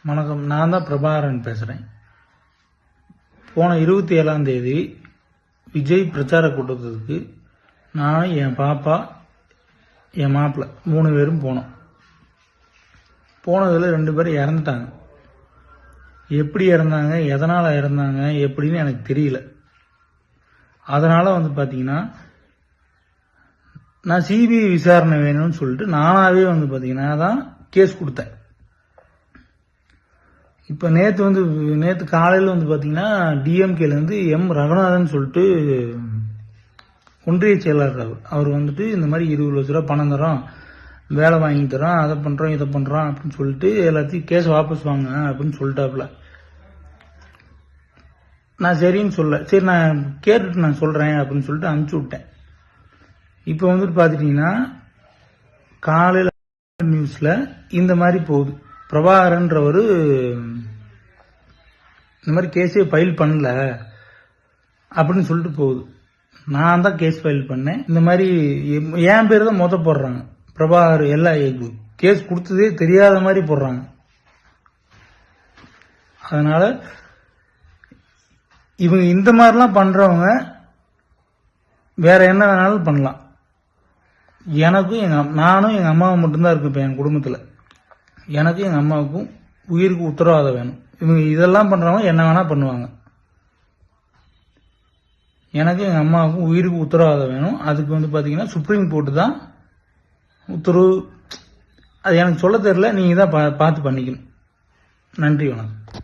வணக்கம். நான் தான் பிரபாகரன் பேசுகிறேன். போன 27ஆம் தேதி விஜய் பிரச்சார கூட்டத்துக்கு நான், என் பாப்பா, என் மாப்பிள்ளை 3 பேரும் போனோம். போனதில் 2 பேர் இறந்துட்டாங்க. எப்படி இறந்தாங்க, எதனால் இறந்தாங்க எப்படின்னு எனக்கு தெரியல. அதனால் பார்த்தீங்கன்னா நான் சிபிஐ விசாரணை வேணும்னு சொல்லிட்டு நானாகவே பார்த்தீங்கன்னா தான் கேஸ் கொடுத்தேன். இப்போ நேற்று காலையில் பார்த்தீங்கன்னா டிஎம்கேலேருந்து எம் ரகுநாதன் சொல்லிட்டு ஒன்றிய செயலாளர் அவர் இந்த மாதிரி 20 லட்ச ரூபா பணம் தரோம், வேலை வாங்கி தரோம், அதை பண்ணுறோம் இதை பண்ணுறோம் அப்படின்னு சொல்லிட்டு எல்லாத்தையும் கேஸ் வாபஸ் வாங்க அப்படின்னு சொல்லிட்டாப்புல. நான் சரின்னு சரி நான் கேட்டுட்டு நான் சொல்கிறேன் அப்படின்னு சொல்லிட்டு அனுப்பிச்சி விட்டேன். இப்போ பார்த்துட்டிங்கன்னா காலையில் நியூஸில் இந்த மாதிரி போகுது, பிரபாகரன்றவர் இந்த மாதிரி கேஸே ஃபைல் பண்ணல அப்படின்னு சொல்லிட்டு போகுது. நான் தான் கேஸ் ஃபைல் பண்ணேன். இந்த மாதிரி என் பேர் தான் போடுறாங்க. பிரபாகர் எல்லா கேஸ் கொடுத்ததே தெரியாத மாதிரி போடுறாங்க. அதனால இவங்க இந்த மாதிரிலாம் பண்றவங்க வேற என்ன வேணாலும் பண்ணலாம். எனக்கும் நானும் எங்க அம்மாவும் மட்டும்தான் இருக்கு. இப்போ என் குடும்பத்தில் எனக்கும் எங்க அம்மாவுக்கும் உயிருக்கு உத்தரவாதம் வேணும். இவங்க இதெல்லாம் பண்றவங்க என்ன வேணா பண்ணுவாங்க. எனக்கு எங்க அம்மாவுக்கும் உயிருக்கு உத்தரவாதம் வேணும். அதுக்கு பாத்தீங்கன்னா சுப்ரீம் கோர்ட்டு தான் உத்தரவு. அது எனக்கு சொல்ல தெரியல, நீங்க தான் பார்த்து பண்ணிக்கணும். நன்றி, வணக்கம்.